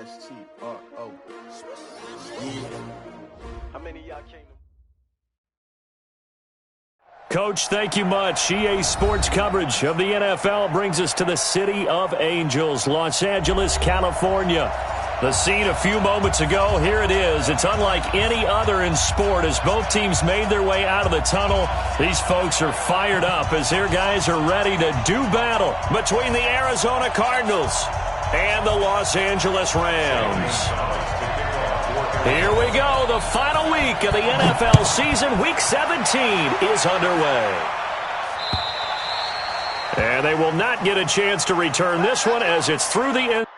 S-T-R-O. How many of y'all came to... Coach, thank you much. EA Sports coverage of the NFL brings us to the City of Angels, Los Angeles, California. The scene a few moments ago, here it is. It's unlike any other in sport as both teams made their way out of the tunnel. These folks are fired up as their guys are ready to do battle between the Arizona Cardinals and the Los Angeles Rams. Here we go. The final week of the NFL season. Week 17 is underway. And they will not get a chance to return this one as it's through the end.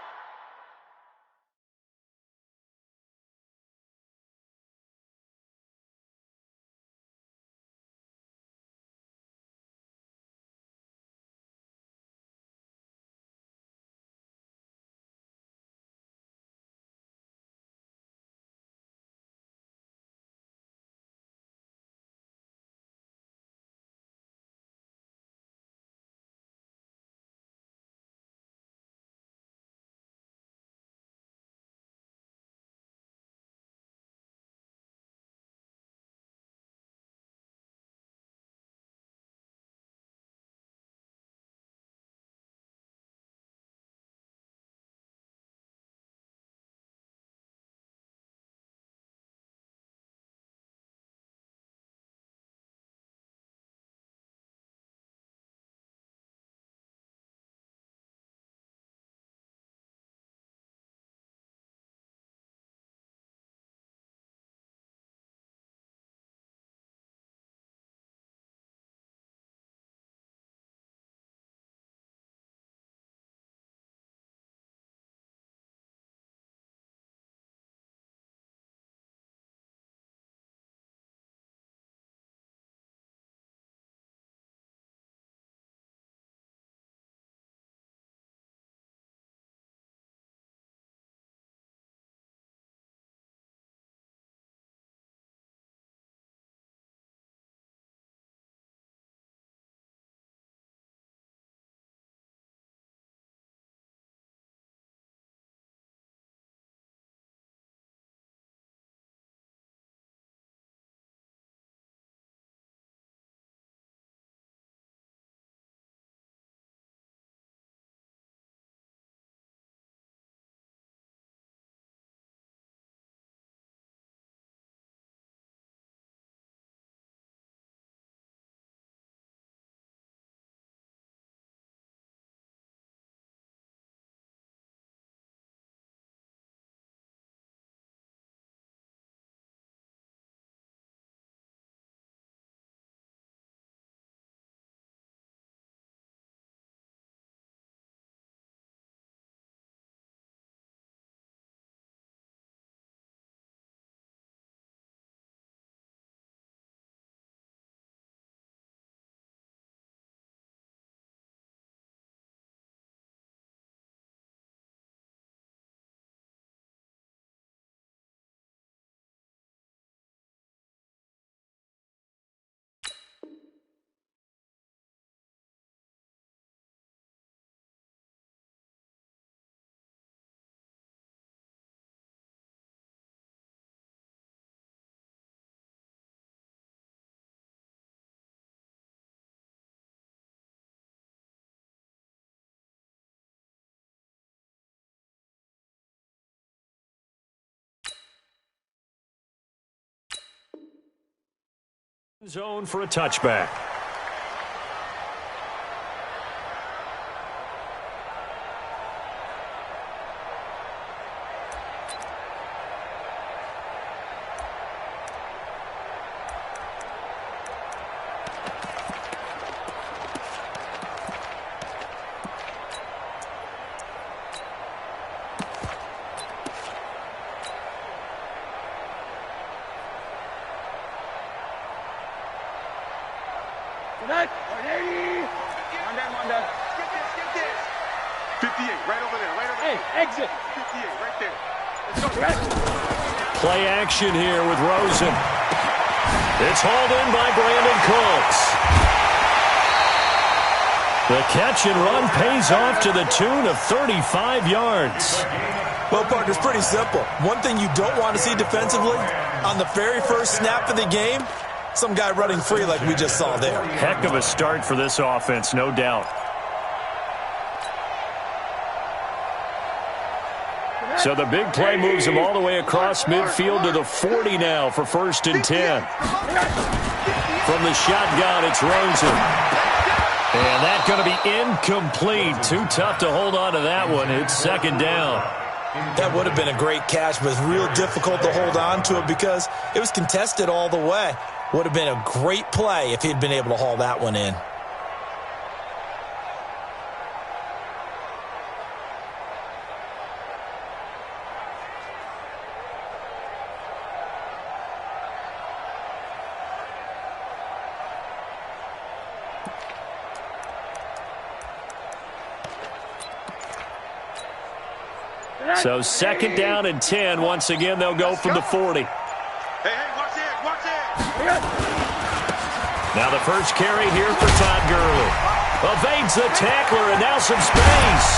Zone for a touchback. Net, 180. On that. Get this. 58, right over there, Hey, exit. 58, right there. Let's go, Brett. Play action here with Rosen. It's hauled in by Brandon Cooks. The catch and run pays off to the tune of 35 yards. Well, partner, it's pretty simple. One thing you don't want to see defensively, on the very first snap of the game, some guy running free like we just saw there. Heck of a start for this offense, no doubt. So the big play moves him all the way across midfield to the 40 now for 1st and 10. From the shotgun, it's Rosen. And that's going to be incomplete. Too tough to hold on to that one. It's 2nd down. That would have been a great catch, but it's real difficult to hold on to it because it was contested all the way. Would have been a great play if he'd been able to haul that one in. So 2nd down and 10. Once again, they'll go from the 40. Hey, watch it. Now the first carry here for Todd Gurley. Evades the tackler, and now some space.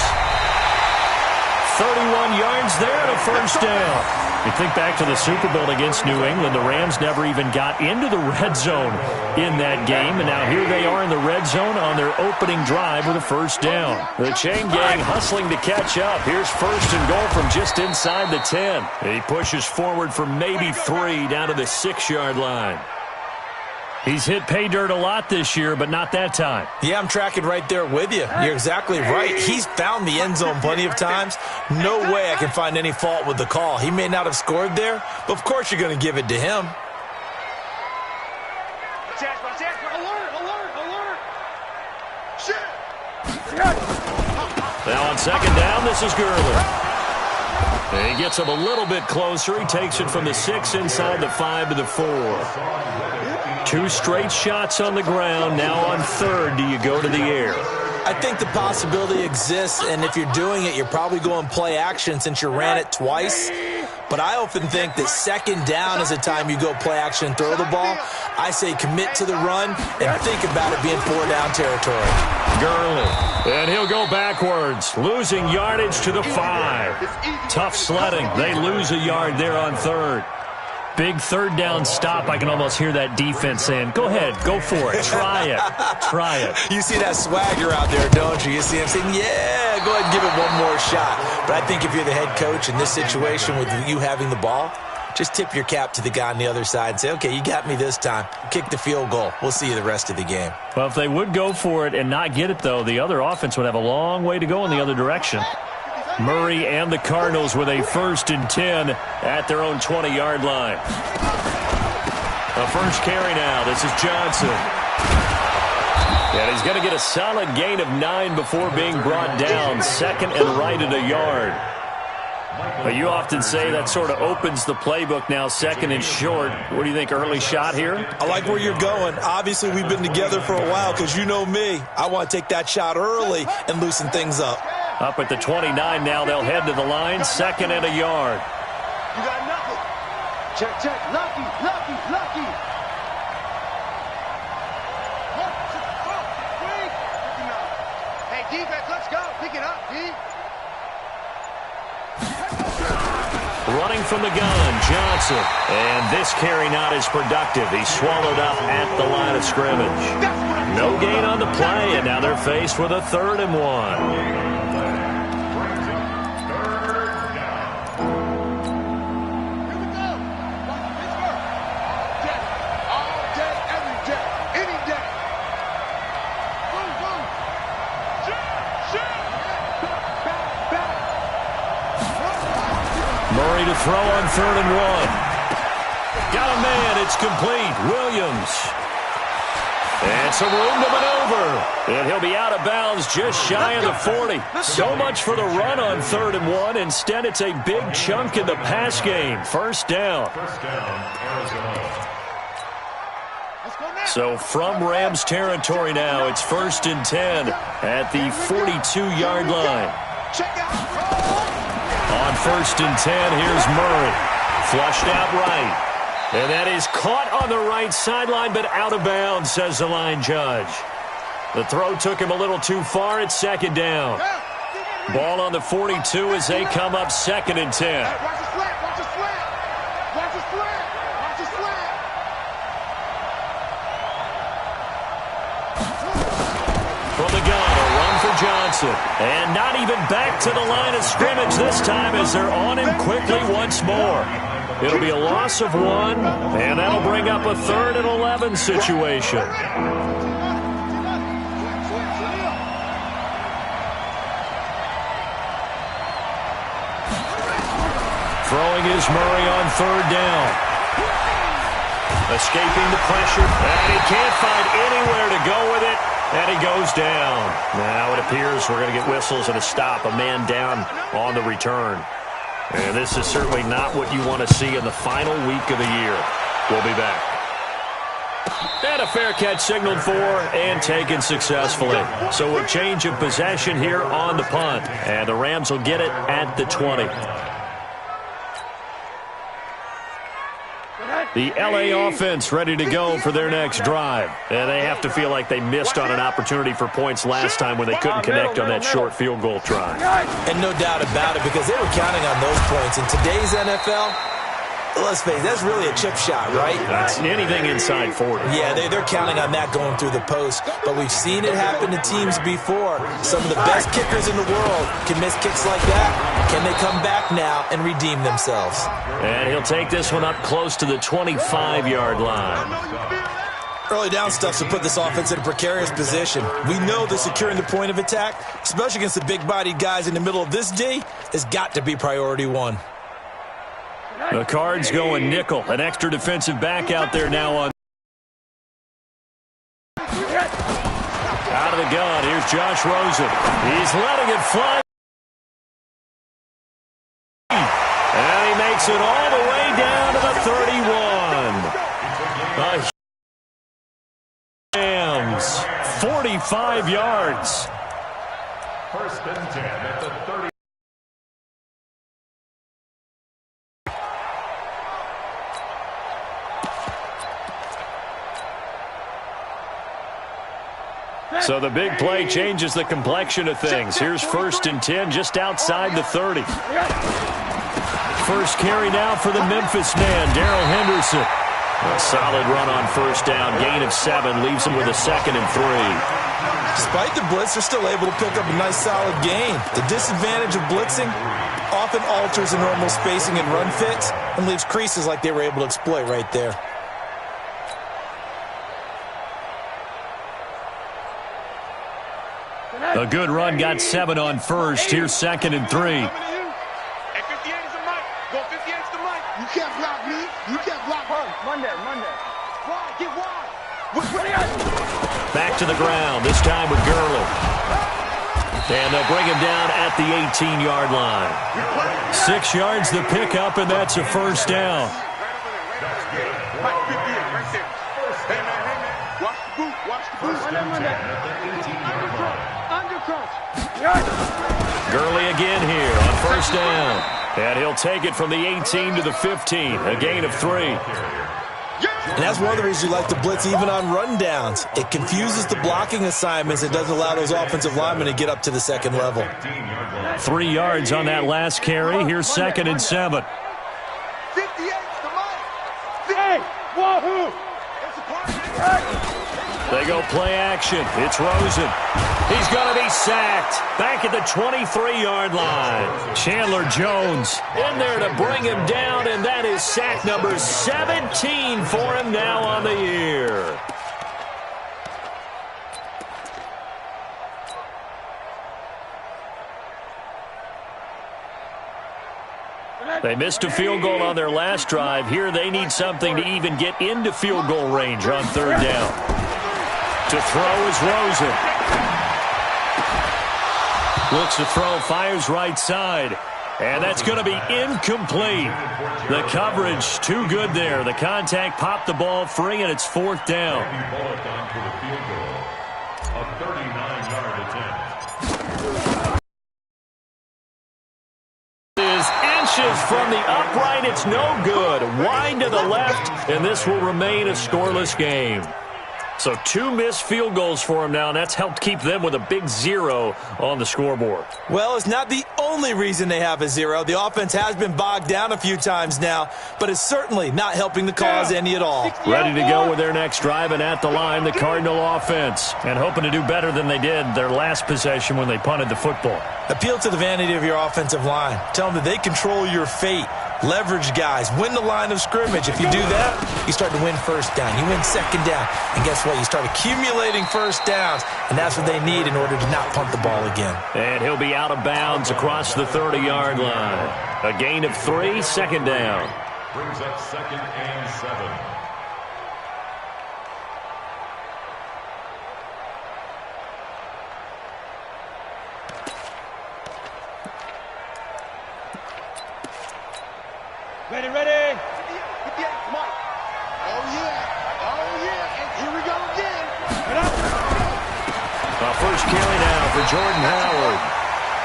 31 yards there and a 1st down. You think back to the Super Bowl against New England, the Rams never even got into the red zone in that game, and now here they are in the red zone on their opening drive with a 1st down. The chain gang hustling to catch up. Here's 1st and goal from just inside the 10. He pushes forward for maybe 3 down to the 6-yard line. He's hit pay dirt a lot this year, but not that time. Yeah, I'm tracking right there with you. You're exactly right. He's found the end zone plenty of times. No way I can find any fault with the call. He may not have scored there, but of course you're going to give it to him. Now on 2nd down, this is Gurley. He gets him a little bit closer. He takes it from the 6 inside the 5 to the 4. 2 straight shots on the ground. Now on 3rd, do you go to the air? I think the possibility exists, and if you're doing it, you're probably going play action since you ran it twice. But I often think that 2nd down is a time you go play action and throw the ball. I say commit to the run and think about it being 4-down territory. Gurley, and he'll go backwards, losing yardage to the 5. Tough sledding. They lose a yard there on 3rd. Big 3rd down stop. I can almost hear that defense saying, go ahead, go for it, try it, try it. You see that swagger out there, don't you? You see him saying, yeah, go ahead and give it one more shot. But I think if you're the head coach in this situation with you having the ball, just tip your cap to the guy on the other side and say, okay, you got me this time. Kick the field goal. We'll see you the rest of the game. Well, if they would go for it and not get it, though, the other offense would have a long way to go in the other direction. Murray and the Cardinals with a 1st and 10 at their own 20-yard line. A first carry now. This is Johnson. And he's going to get a solid gain of 9 before being brought down. 2nd and right at a yard. But you often say that sort of opens the playbook now, 2nd and short. What do you think, early shot here? I like where you're going. Obviously, we've been together for a while because you know me. I want to take that shot early and loosen things up. Up at the 29 now, they'll head to the line, 2nd and a yard. You got nothing. Check. Lucky. Hey, defense, let's go. Pick it up, D. Running from the gun, Johnson. And this carry not as productive. He's swallowed up at the line of scrimmage. No gain on the play, and now they're faced with a 3rd and 1. Murray to throw on 3rd and 1. Got a man. It's complete. Williams. And some room to maneuver. And he'll be out of bounds just shy of the 40. So much for the run on 3rd and 1. Instead, it's a big chunk in the pass game. 1st down. So from Rams territory now, it's 1st and 10 at the 42-yard line. On 1st and 10, here's Murray. Flushed out right. And that is caught on the right sideline, but out of bounds, says the line judge. The throw took him a little too far. It's 2nd down. Ball on the 42 as they come up 2nd and 10. Watch the flat, watch the flat. Watch the flat, watch the flat. From the gun, a run for Johnson. And not even back to the line of scrimmage this time as they're on him quickly once more. It'll be a loss of 1, and that'll bring up a 3rd and 11 situation. Throwing is Murray on 3rd down. Escaping the pressure, and he can't find anywhere to go with it, and he goes down. Now it appears we're going to get whistles and a stop, a man down on the return. And this is certainly not what you want to see in the final week of the year. We'll be back. And a fair catch signaled for and taken successfully. So a change of possession here on the punt, and the Rams will get it at the 20. The L.A. offense ready to go for their next drive. And they have to feel like they missed on an opportunity for points last time when they couldn't connect on that short field goal try. And no doubt about it, because they were counting on those points. In today's NFL, let's face it, that's really a chip shot, right? That's anything inside 40. Yeah, they're counting on that going through the post. But we've seen it happen to teams before. Some of the best kickers in the world can miss kicks like that. Can they come back now and redeem themselves? And he'll take this one up close to the 25-yard line. Early down stuff to put this offense in a precarious position. We know that securing the point of attack, especially against the big-bodied guys in the middle of this D, has got to be priority 1. The Cards going nickel. An extra defensive back out there now on. Out of the gun. Here's Josh Rosen. He's letting it fly. And he makes it all the way down to the 31. Rams, 45 yards. 1st and 10 at the 30. So the big play changes the complexion of things. Here's 1st and 10 just outside the 30. First carry now for the Memphis man, Darrell Henderson. A solid run on 1st down. Gain of 7 leaves him with a 2nd and 3. Despite the blitz, they're still able to pick up a nice solid gain. The disadvantage of blitzing often alters the normal spacing and run fits and leaves creases like they were able to exploit right there. A good run, got 7 on 1st. Here's 2nd and 3. Hey, 58 is the mic. Go 58 is the mic. You can't block me. You can't block her. Monday. Wide, get wide. Back to the ground, this time with Gurley. And they'll bring him down at the 18-yard line. 6 yards the pickup, and that's a 1st down. Mike 58 right there. Hey, man. Watch the boot. Watch the boot. Gurley again here on 1st down. And he'll take it from the 18 to the 15. A gain of 3. And that's one of the reasons you like to blitz even on rundowns. It confuses the blocking assignments. It doesn't allow those offensive linemen to get up to the 2nd level. 3 yards on that last carry. Here's 2nd and 7. 58 to Mike. Hey, wahoo. It's a party. They go play action. It's Rosen. He's going to be sacked. Back at the 23-yard line. Chandler Jones in there to bring him down, and that is sack number 17 for him now on the year. They missed a field goal on their last drive. Here they need something to even get into field goal range on 3rd down. To throw is Rosen. Looks to throw, fires right side. And that's going to be incomplete. The coverage too good there. The contact popped the ball free, and it's 4th down. A 39-yard attempt. Inches from the upright. It's no good. Wide to the left, and this will remain a scoreless game. So 2 missed field goals for him now, and that's helped keep them with a big 0 on the scoreboard. Well, it's not the only reason they have a 0. The offense has been bogged down a few times now, but it's certainly not helping the cause any at all. Ready to go with their next drive, and at the line, the Cardinal offense. And hoping to do better than they did their last possession when they punted the football. Appeal to the vanity of your offensive line. Tell them that they control your fate. Leverage guys. Win the line of scrimmage. If you do that, you start to win first down. You win second down. And guess what? You start accumulating first downs. And that's what they need in order to not punt the ball again. And he'll be out of bounds across the 30-yard line. A gain of 3, second down. Brings up 2nd and 7. Ready, ready. Come on. Oh, yeah. Oh, yeah. And here we go again. First carry now for Jordan Howard.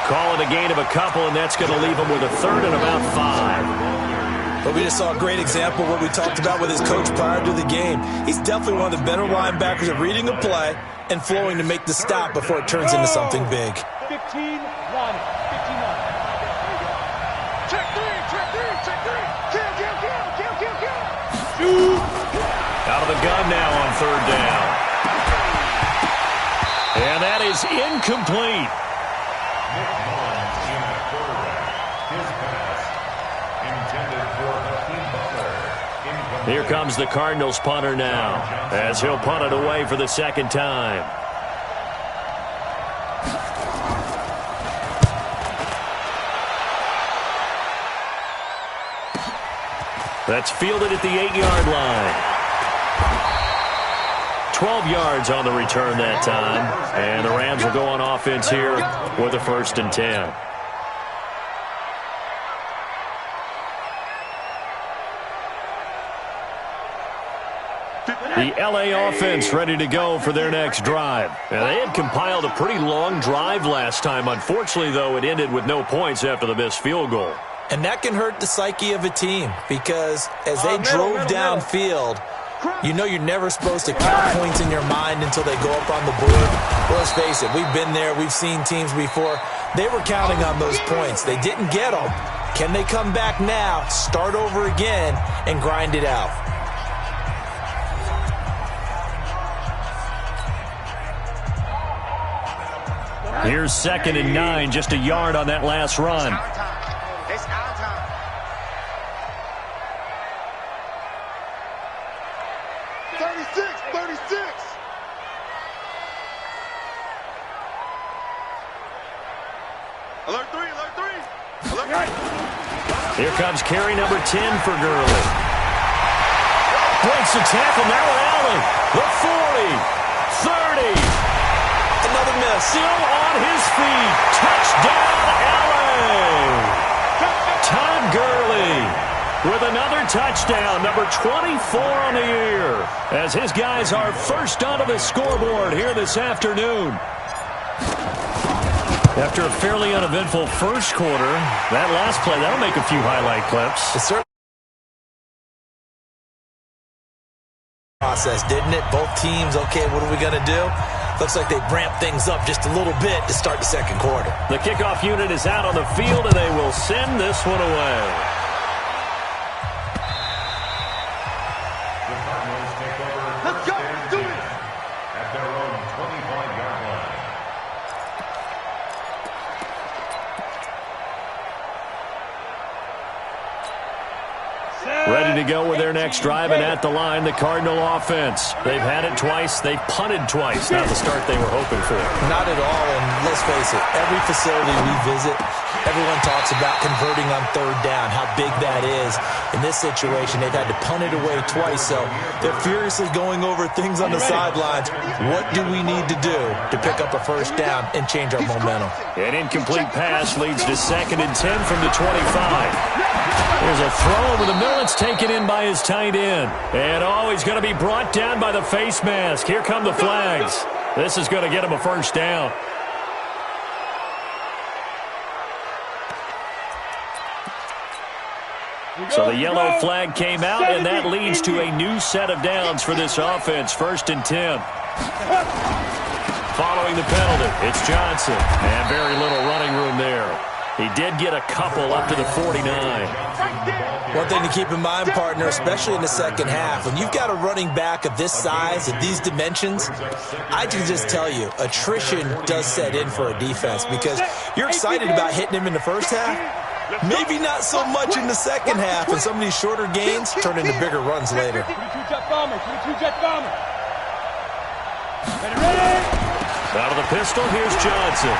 Call it a gain of a couple, and that's going to leave him with a 3rd and about 5. But we just saw a great example of what we talked about with his coach prior to the game. He's definitely one of the better linebackers at reading a play and flowing to make the stop before it turns into something big. 15-1. 15-1. Check 3. Check 3. Kill. Out of the gun now on 3rd down. And that is incomplete. Nick Mullins in at quarterback. His pass intended for Hakeem Butler. Incomplete. Here comes the Cardinals punter now, as he'll punt it away for the 2nd time. That's fielded at the 8-yard line. 12 yards on the return that time. And the Rams will go on offense here with a 1st and 10. The LA offense ready to go for their next drive. And they had compiled a pretty long drive last time. Unfortunately, though, it ended with no points after the missed field goal. And that can hurt the psyche of a team because as they drove downfield, you know you're never supposed to count points in your mind until they go up on the board. Well, let's face it, we've been there. We've seen teams before. They were counting on those points. They didn't get them. Can they come back now, start over again, and grind it out? Here's 2nd and 9, just a yard on that last run. It's our time. 36. Alert 3. Alert 3. Here comes carry number 10 for Gurley. Breaks the tackle, now Allen. The 40, 30. Another miss. Still on his feet. Touchdown, Allen. Todd Gurley with another touchdown, number 24 on the year, as his guys are first onto the scoreboard here this afternoon. After a fairly uneventful first quarter, that last play, that'll make a few highlight clips. It certainly process, didn't it? Both teams, okay, what are we going to do? Looks like they ramped things up just a little bit to start the second quarter. The kickoff unit is out on the field, and they will send this one away. The Cardinals take over. Let's go. Do it. At their own 25-yard line. Ready to go with their next drive, and at the line, the Cardinal offense. They've had it twice. They've punted twice. Not the start they were hoping for. Not at all, and let's face it, every facility we visit, everyone talks about converting on 3rd down, how big that is. In this situation, they've had to punt it away twice, so they're furiously going over things on the sidelines. What do we need to do to pick up a 1st down and change our momentum? An incomplete pass leads to 2nd and 10 from the 25. There's a throw over the middle. It's taken in by his tight end. And he's going to be brought down by the face mask. Here come the flags. This is going to get him a 1st down. So the yellow flag came out, and that leads to a new set of downs for this offense. 1st and 10. Following the penalty, it's Johnson. And very little running room there. He did get a couple up to the 49. One thing to keep in mind, partner, especially in the second half, when you've got a running back of this size, of these dimensions, I can just tell you, attrition does set in for a defense because you're excited about hitting him in the first half. Maybe not so much in the second half, and some of these shorter gains turn into bigger runs later. Out of the pistol, here's Johnson.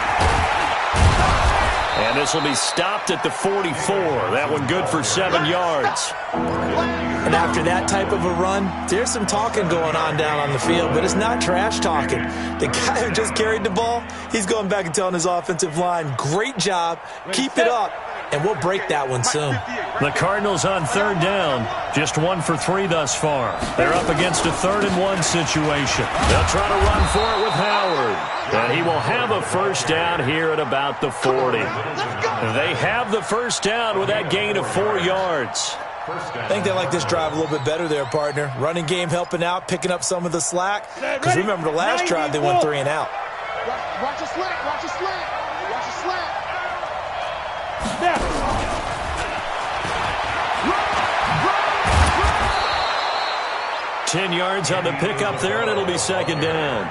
And this will be stopped at the 44. That one good for 7 yards. And after that type of a run, there's some talking going on down on the field, but it's not trash talking. The guy who just carried the ball, he's going back and telling his offensive line, great job, keep it up, and we'll break that one soon. The Cardinals on 3rd down, just 1 for 3 thus far. They're up against a 3rd and 1 situation. They'll try to run for it with Howard. And he will have a first down here at about the 40. They have the first down with that gain of 4 yards. I think they like this drive a little bit better there, partner. Running game helping out, picking up some of the slack. Because remember, the last drive they went 3 and out. Watch your slant, watch your slant, watch your slant. 10 yards on the pickup there, and it'll be 2nd down.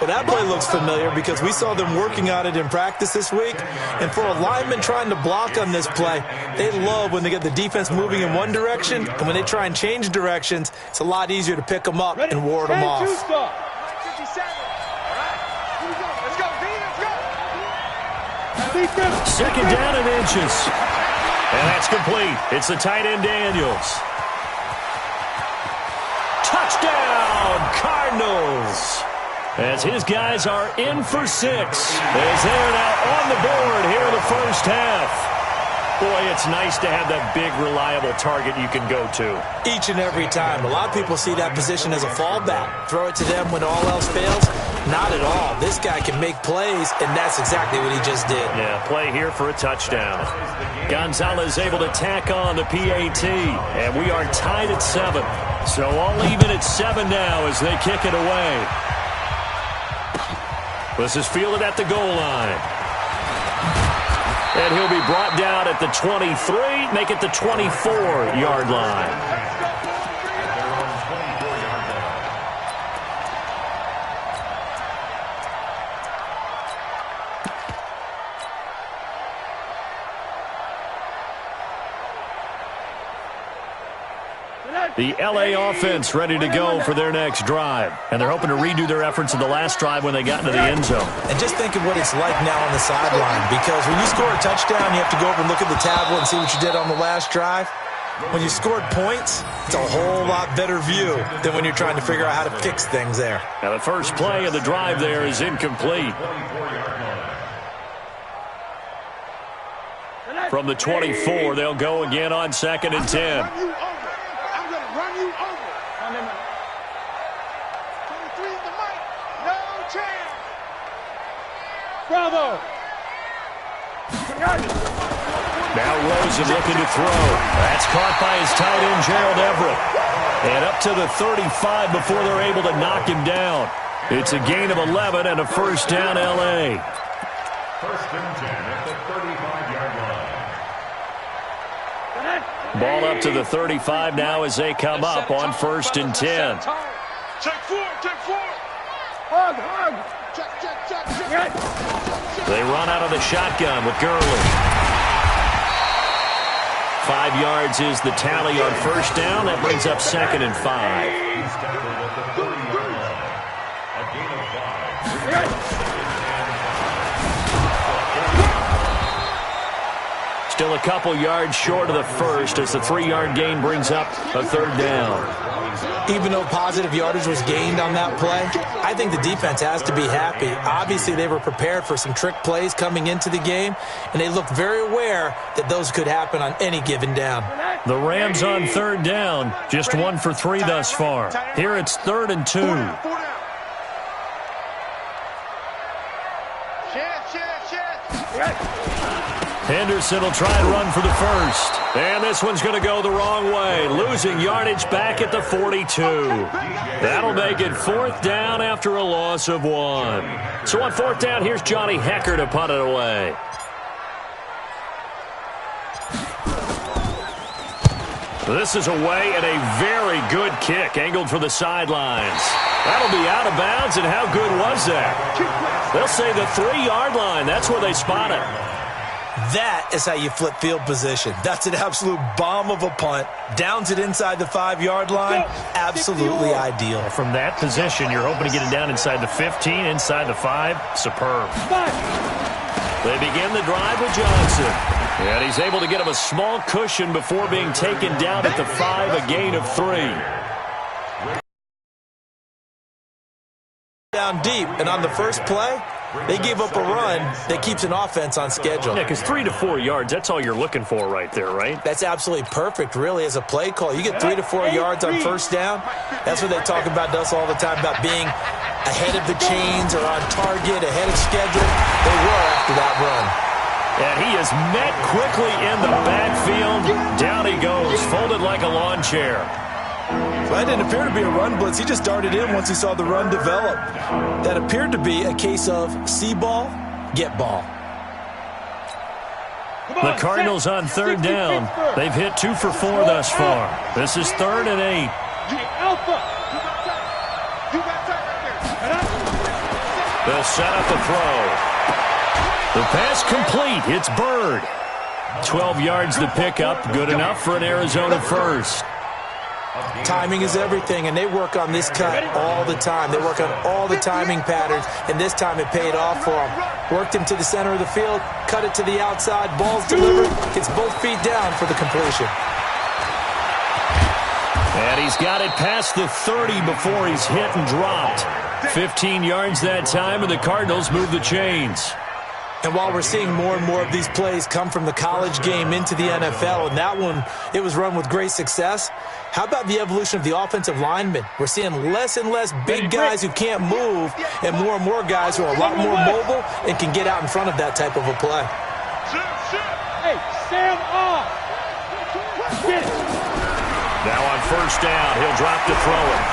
Well, that play looks familiar because we saw them working on it in practice this week. And for a lineman trying to block on this play, they love when they get the defense moving in one direction. And when they try and change directions, it's a lot easier to pick them up and ward them off. 2nd down and inches. And that's complete. It's the tight end Daniels. Touchdown, Cardinals. As his guys are in for 6. As they're now on the board here in the first half. Boy, it's nice to have that big, reliable target you can go to. Each and every time. A lot of people see that position as a fallback. Throw it to them when all else fails. Not at all. This guy can make plays, and that's exactly what he just did. Yeah, play here for a touchdown. Gonzalez able to tack on the PAT, and we are tied at 7. So all even at 7 now as they kick it away. This is fielded at the goal line. And he'll be brought down at the 23, make it the 24-yard line. The L.A. offense ready to go for their next drive. And they're hoping to redo their efforts in the last drive when they got into the end zone. And just think of what it's like now on the sideline. Because when you score a touchdown, you have to go over and look at the tablet and see what you did on the last drive. When you scored points, it's a whole lot better view than when you're trying to figure out how to fix things there. Now the first play of the drive there is incomplete. From the 24, they'll go again on 2nd and 10. Run you over. 23 is the mic. No chance. Bravo. Now Rosen looking to throw. That's caught by his tight end, Gerald Everett. And up to the 35 before they're able to knock him down. It's a gain of 11 and a first down, L.A. 1st and 10 at the 35-yard line. Ball up to the 35 now as they come up on 1st and 10. Check 4, check 4. Hug. Check. They run out of the shotgun with Gurley. 5 yards is the tally on first down. That brings up 2nd and 5. He's tackled at the 30-yard line. A gain of 5. Still a couple yards short of the first as the 3-yard gain brings up a 3rd down. Even though positive yardage was gained on that play, I think the defense has to be happy. Obviously, they were prepared for some trick plays coming into the game, and they looked very aware that those could happen on any given down. The Rams on 3rd down, just 1 for 3 thus far. Here it's 3rd and 2. Henderson will try and run for the first. And this one's going to go the wrong way, losing yardage back at the 42. That'll make it 4th down after a loss of 1. So on 4th down, here's Johnny Hecker to punt it away. This is away and a very good kick, angled for the sidelines. That'll be out of bounds, and how good was that? They'll say the 3-yard line. That's where they spot it. That is how you flip field position. That's an absolute bomb of a punt. Downs it inside the 5-yard line. Absolutely ideal. From that position, you're hoping to get it down inside the 15, inside the 5. Superb. They begin the drive with Johnson. And he's able to get him a small cushion before being taken down at the 5, a gain of 3. Down deep, and on the first play, they gave up a run that keeps an offense on schedule. Yeah, because 3 to 4 yards, that's all you're looking for right there, right? That's absolutely perfect, really, as a play call. You get 3 to 4 yards on first down. That's what they talk about to us all the time, about being ahead of the chains or on target, ahead of schedule. They were after that run. And he is met quickly in the backfield. Down he goes, folded like a lawn chair. So that didn't appear to be a run blitz. He just darted in once he saw the run develop. That appeared to be a case of see ball, get ball. The Cardinals on 3rd down. They've hit 2 for 4 thus far. This is 3rd and 8. They'll set up the throw. The pass complete. It's Bird. 12 yards to pick up. Good enough for an Arizona first. Timing is everything, and they work on this cut all the time. They work on all the timing patterns, and this time it paid off for them. Worked him to the center of the field, cut it to the outside, ball's delivered, gets both feet down for the completion. And he's got it past the 30 before he's hit and dropped. 15 yards that time, and the Cardinals move the chains. And while we're seeing more and more of these plays come from the college game into the NFL, and that one, it was run with great success, how about the evolution of the offensive linemen? We're seeing less and less big guys who can't move and more guys who are a lot more mobile and can get out in front of that type of a play. Hey, stand off. Now on first down, he'll drop to throw it.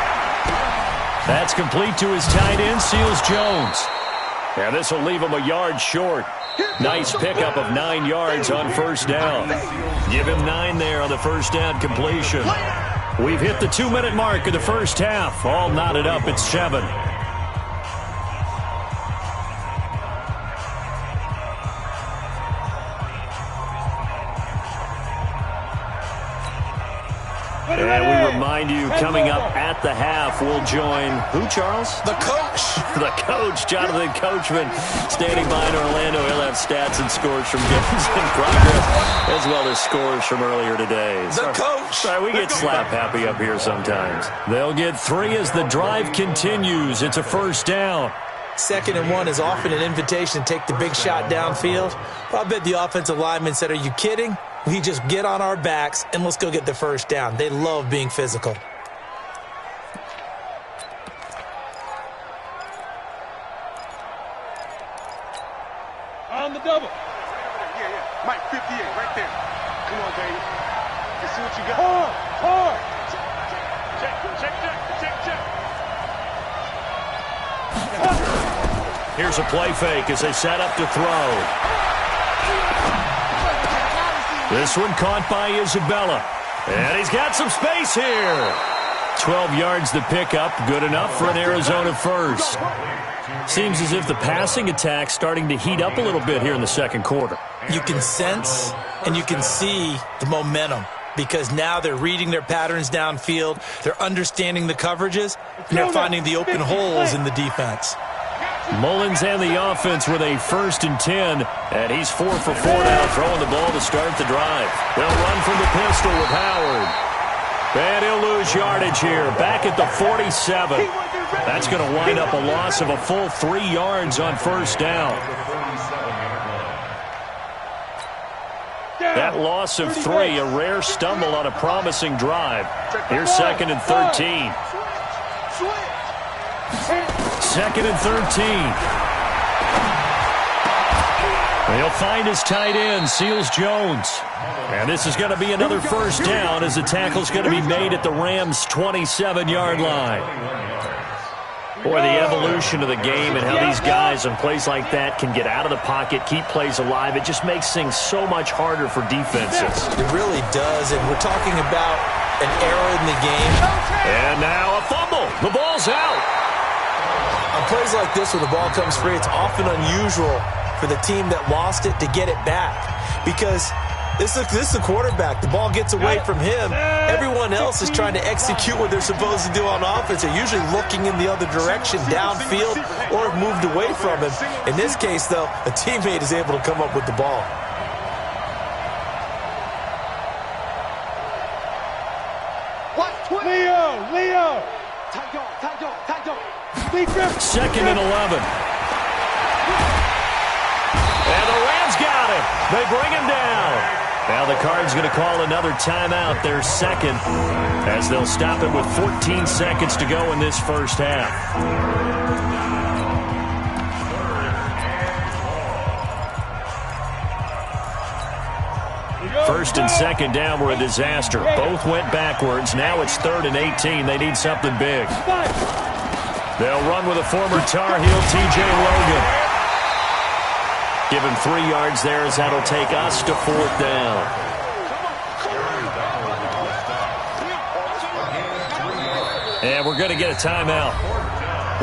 That's complete to his tight end, Seals Jones. And this will leave him a yard short. Nice pickup of 9 yards on first down. Give him 9 there on the first down completion. We've hit the 2-minute mark of the first half. All knotted up at 7. And we remind you, coming up at the half, we'll join who, Charles? The coach. The coach, Jonathan Coachman, standing by in Orlando. He'll have stats and scores from games in progress, as well as scores from earlier today. The coach. Sorry, we get slap happy up here sometimes. They'll get 3 as the drive continues. It's a first down. 2nd and 1 is often an invitation to take the big shot downfield. Well, I bet the offensive lineman said, are you kidding? We just get on our backs and let's go get the first down. They love being physical. On the double. Yeah. Mike, 58, right there. Come on, baby. Let's see what you got. Hard. Check. Here's a play fake as they set up to throw. This one caught by Isabella. And he's got some space here. 12 yards to pick up. Good enough for an Arizona first. Seems as if the passing attack's starting to heat up a little bit here in the second quarter. You can sense and you can see the momentum because now they're reading their patterns downfield. They're understanding the coverages, and they're finding the open holes in the defense. Mullins and the offense with a 1st and 10, and he's 4 for 4 now, throwing the ball to start the drive. They'll run from the pistol with Howard. And he'll lose yardage here, back at the 47. That's going to wind up a loss of a full 3 yards on first down. That loss of 3, a rare stumble on a promising drive. Here's 2nd and 13. 2nd and 13. He'll find his tight end, Seals Jones. And this is going to be another first down as the tackle's going to be made at the Rams' 27-yard line. Boy, the evolution of the game and how these guys on plays like that can get out of the pocket, keep plays alive, it just makes things so much harder for defenses. It really does, and we're talking about an error in the game. And now a fumble. The ball's out. On plays like this where the ball comes free, it's often unusual for the team that lost it to get it back, because this is the quarterback. The ball gets away from him. Everyone else is trying to execute what they're supposed to do on offense. They're usually looking in the other direction, downfield, or have moved away from him. In this case, though, a teammate is able to come up with the ball. Leo! Second and 11. And the Rams got him. They bring him down. Now the Cards going to call another timeout, their second, as they'll stop it with 14 seconds to go in this first half. First and second down were a disaster. Both went backwards. Now it's 3rd and 18. They need something big. They'll run with a former Tar Heel, T.J. Logan. Give him 3 yards there as that'll take us to 4th down. And we're going to get a timeout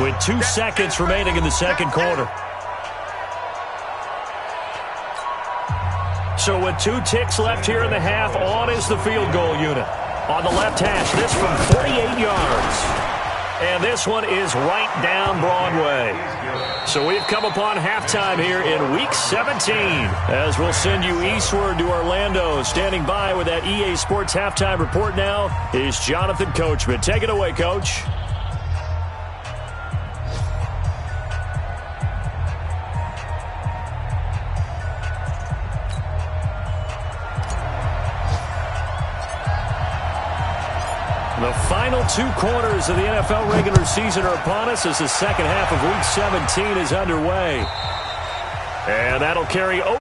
with 2 seconds remaining in the second quarter. So with 2 ticks left here in the half, on is the field goal unit. On the left hash, this from 48 yards. And this one is right down Broadway. So we've come upon halftime here in Week 17. As we'll send you eastward to Orlando. Standing by with that EA Sports halftime report now is Jonathan Coachman. Take it away, Coach. The final 2 quarters of the NFL regular season are upon us as the second half of Week 17 is underway. And that'll carry over